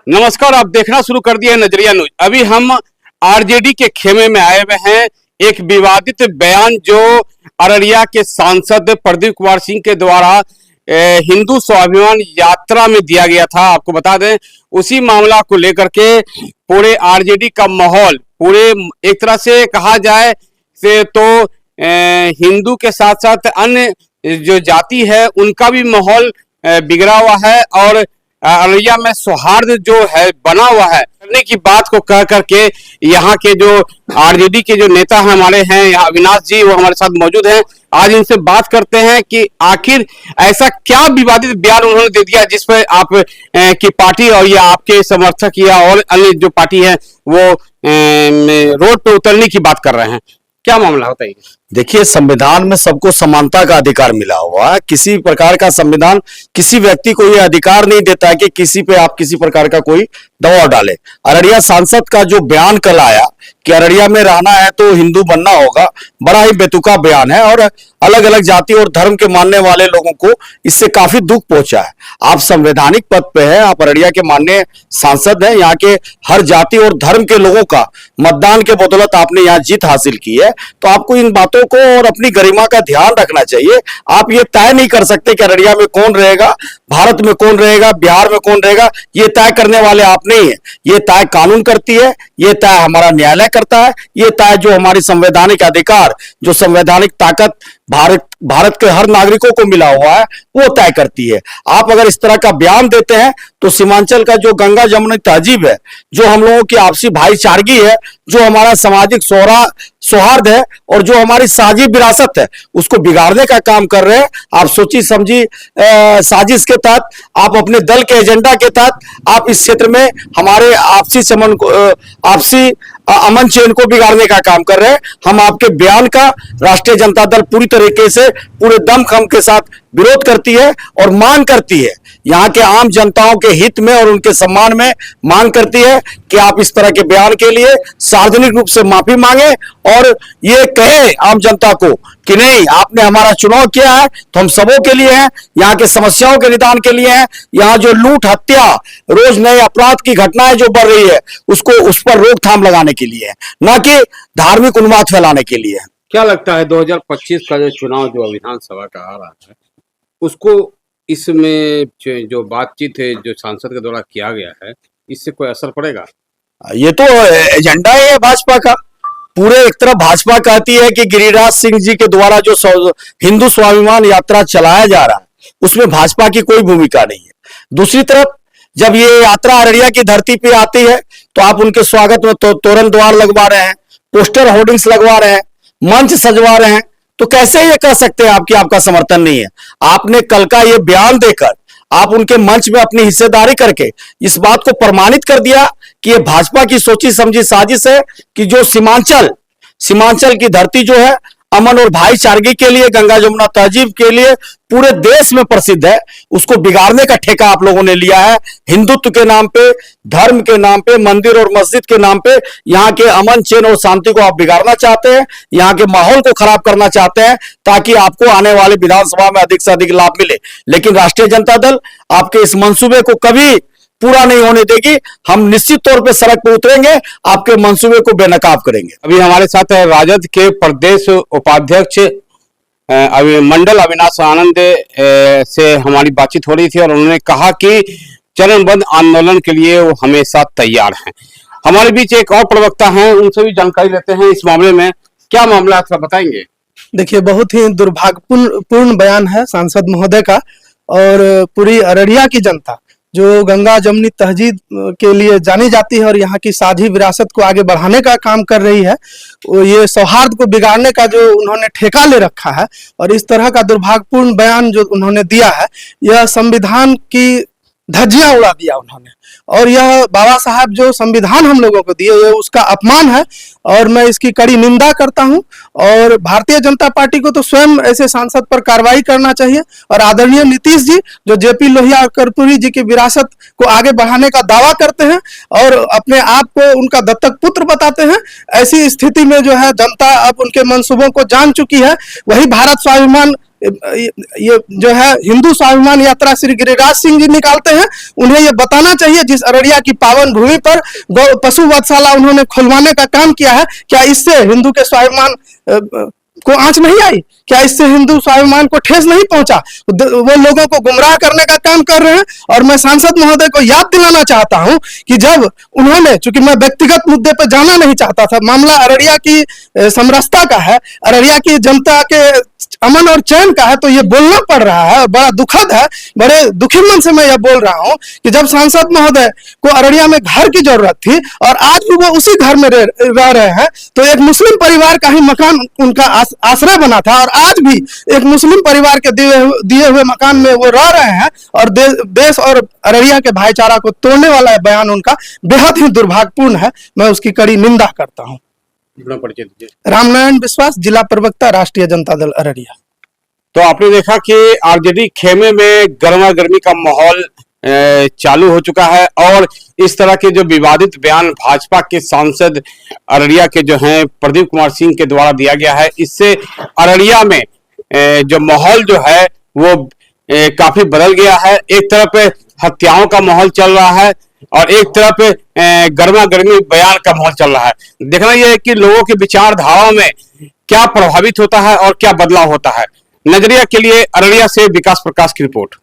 नमस्कार, आप देखना शुरू कर दिया है नजरिया न्यूज। अभी हम आरजेडी के खेमे में आए हुए हैं। एक विवादित बयान जो अररिया के सांसद प्रदीप कुमार सिंह के द्वारा हिंदू स्वाभिमान यात्रा में दिया गया था, आपको बता दें, उसी मामला को लेकर के पूरे आरजेडी का माहौल, पूरे एक तरह से कहा जाए से तो हिंदू के साथ साथ अन्य जो जाति है उनका भी माहौल बिगड़ा हुआ है। और अररिया में सौहार्द जो है बना हुआ है करने की बात को कह करके यहाँ के जो आरजेडी के जो नेता हमारे हैं यहाँ अविनाश जी, वो हमारे साथ मौजूद हैं। आज इनसे बात करते हैं कि आखिर ऐसा क्या विवादित बयान उन्होंने दे दिया जिस पर आप की पार्टी और या आपके समर्थक या और अन्य जो पार्टी है वो रोड पे उतरने की बात कर रहे हैं। क्या मामला होता है? देखिए, संविधान में सबको समानता का अधिकार मिला हुआ है। किसी प्रकार का संविधान किसी व्यक्ति को यह अधिकार नहीं देता है कि किसी पे आप किसी प्रकार का कोई दबाव डाले। अररिया सांसद का जो बयान कल आया कि अररिया में रहना है तो हिंदू बनना होगा, बड़ा ही बेतुका बयान है और अलग अलग जाति और धर्म के मानने वाले लोगों को इससे काफी दुख पहुंचा है। आप संवैधानिक पद पे हैं, आप अररिया के माननीय सांसद हैं, यहाँ के हर जाति और धर्म के लोगों का मतदान के बदौलत आपने यहाँ जीत हासिल की है, तो आपको इन बातों को और अपनी गरिमा का ध्यान रखना चाहिए। आप ये तय नहीं कर सकते कि अररिया में कौन रहेगा, भारत में कौन रहेगा, बिहार में कौन रहेगा। ये तय करने वाले आप नहीं है, ये तय कानून करती है, ये तय हमारा न्यायालय करता है, ये तय जो हमारी संवैधानिक अधिकार, जो संवैधानिक ताकत भारत के हर नागरिकों को मिला हुआ है वो तय करती है। आप अगर इस तरह का बयान देते हैं तो सीमांचल का जो गंगा जमुनी तहजीब है, जो हम लोगों की आपसी भाईचारगी है, जो हमारा सामाजिक सौहार्द है और जो हमारी साझी विरासत है, उसको बिगाड़ने का काम कर रहे हैं। आप सोची समझी साजिश के तहत, आप अपने दल के एजेंडा के तहत आप इस क्षेत्र में हमारे आपसी अमन चैन को बिगाड़ने का काम कर रहे हैं। हम आपके बयान का राष्ट्रीय जनता दल पूरी तरीके से पूरे दमखम के साथ विरोध करती है और मांग करती है, यहाँ के आम जनताओं के हित में और उनके सम्मान में मांग करती है कि आप इस तरह के बयान के लिए सार्वजनिक रूप से माफी मांगे और ये कहे आम जनता को कि नहीं, आपने हमारा चुनाव किया है तो हम सबों के लिए हैं, यहाँ के समस्याओं के निदान के लिए हैं। यहाँ जो लूट हत्या, रोज नए अपराध की घटनाएं जो बढ़ रही है उस पर रोकथाम लगाने के लिए है, न कि धार्मिक उन्माद फैलाने के लिए है। क्या लगता है 2025 का जो चुनाव जो विधानसभा का आ रहा है उसको इसमें जो बातचीत है जो सांसद के द्वारा किया गया है, इससे कोई असर पड़ेगा? ये तो एजेंडा है भाजपा का। पूरे एक तरफ भाजपा कहती है कि गिरिराज सिंह जी के द्वारा जो हिंदू स्वाभिमान यात्रा चलाया जा रहा है उसमें भाजपा की कोई भूमिका नहीं है। दूसरी तरफ जब ये यात्रा अररिया की धरती पे आती है तो आप उनके स्वागत में तोरण द्वार लगवा रहे हैं, पोस्टर होर्डिंग्स लगवा रहे हैं, मंच सजवा रहे हैं, तो कैसे ये कह सकते हैं आपकी आपका समर्थन नहीं है? आपने कल का ये बयान देकर आप उनके मंच में अपनी हिस्सेदारी करके इस बात को प्रमाणित कर दिया कि ये भाजपा की सोची समझी साजिश है कि जो सीमांचल की धरती जो है अमन और भाईचारगी के लिए, गंगा जमुना तहजीब के लिए पूरे देश में प्रसिद्ध है, उसको बिगाड़ने का ठेका आप लोगों ने लिया है। हिंदुत्व के नाम पे, धर्म के नाम पे, मंदिर और मस्जिद के नाम पे यहाँ के अमन चैन और शांति को आप बिगाड़ना चाहते हैं, यहाँ के माहौल को खराब करना चाहते हैं ताकि आपको आने वाले विधानसभा में अधिक से अधिक लाभ मिले। लेकिन राष्ट्रीय जनता दल आपके इस मंसूबे को कभी पूरा नहीं होने देगी। हम निश्चित तौर पे सड़क पर उतरेंगे, आपके मंसूबे को बेनकाब करेंगे। अभी हमारे साथ है राजद के प्रदेश उपाध्यक्ष मंडल अविनाश आनंद से हमारी बातचीत हो रही थी और उन्होंने कहा कि चरणबद्ध आंदोलन के लिए वो हमेशा तैयार हैं। हमारे बीच एक और प्रवक्ता हैं, उनसे भी जानकारी लेते हैं इस मामले में। क्या मामला है, बताएंगे? देखिए, बहुत ही दुर्भाग्यपूर्ण बयान है सांसद महोदय का। और पूरी अररिया की जनता जो गंगा जमुनी तहजीब के लिए जानी जाती है और यहाँ की साझी विरासत को आगे बढ़ाने का काम कर रही है, ये सौहार्द को बिगाड़ने का जो उन्होंने ठेका ले रखा है और इस तरह का दुर्भाग्यपूर्ण बयान जो उन्होंने दिया है, यह संविधान की धज्जियां उड़ा दिया उन्होंने। और यह बाबा साहब जो संविधान हम लोगों को दिए, ये उसका अपमान है और मैं इसकी कड़ी निंदा करता हूं। और भारतीय जनता पार्टी को तो स्वयं ऐसे सांसद पर कार्रवाई करना चाहिए। और आदरणीय नीतीश जी जो जेपी लोहिया कर्पूरी जी की विरासत को आगे बढ़ाने का दावा करते हैं और अपने आप को उनका दत्तक पुत्र बताते हैं, ऐसी स्थिति में जो है जनता अब उनके मंसूबों को जान चुकी है। वही भारत स्वाभिमान ये जो है हिंदू स्वाभिमान यात्रा श्री गिरिराज सिंह जी निकालते हैं। उन्हें ये बताना चाहिए जिस अररिया की पावन भूमि पर गौ पशु वधशाला उन्होंने खुलवाने का काम किया है, क्या इससे हिंदू के स्वाभिमान को आंच नहीं आई? क्या इससे हिंदू स्वाभिमान को ठेस नहीं पहुंचा? वो लोगों को गुमराह करने का काम कर रहे हैं। और मैं सांसद महोदय को याद दिलाना चाहता हूं कि जब उन्होंने, चूंकि मैं व्यक्तिगत मुद्दे पर जाना नहीं चाहता था, मामला अररिया की समरसता का है, अररिया की जनता के अमन और चैन का है, तो ये बोलना पड़ रहा है। बड़ा दुखद है, बड़े दुखी मन से मैं यह बोल रहा हूं कि जब सांसद महोदय को अररिया में घर की जरूरत थी और आज भी वो उसी घर में रह रहे हैं, तो एक मुस्लिम परिवार का ही मकान उनका आश्रय बना था और आज भी एक मुस्लिम परिवार के दिए हुए मकान में वो रह रहे हैं। और देश और अररिया के भाईचारा को तोड़ने वाला बयान उनका बेहद ही दुर्भाग्यपूर्ण है। मैं उसकी कड़ी निंदा करता हूं। रामनारायण विश्वास, जिला प्रवक्ता, राष्ट्रीय जनता दल अररिया। तो आपने देखा कि आरजेडी खेमे में गर्मा गर्मी का माहौल चालू हो चुका है और इस तरह के जो विवादित बयान भाजपा के सांसद अररिया के जो हैं प्रदीप कुमार सिंह के द्वारा दिया गया है, इससे अररिया में जो माहौल जो है वो काफी बदल गया है। एक तरफ हत्याओं का माहौल चल रहा है और एक तरफ गर्मा गर्मी बयान का माहौल चल रहा है। देखना यह है कि लोगों की विचारधाराओं में क्या प्रभावित होता है और क्या बदलाव होता है। नजरिया के लिए अररिया से विकास प्रकाश की रिपोर्ट।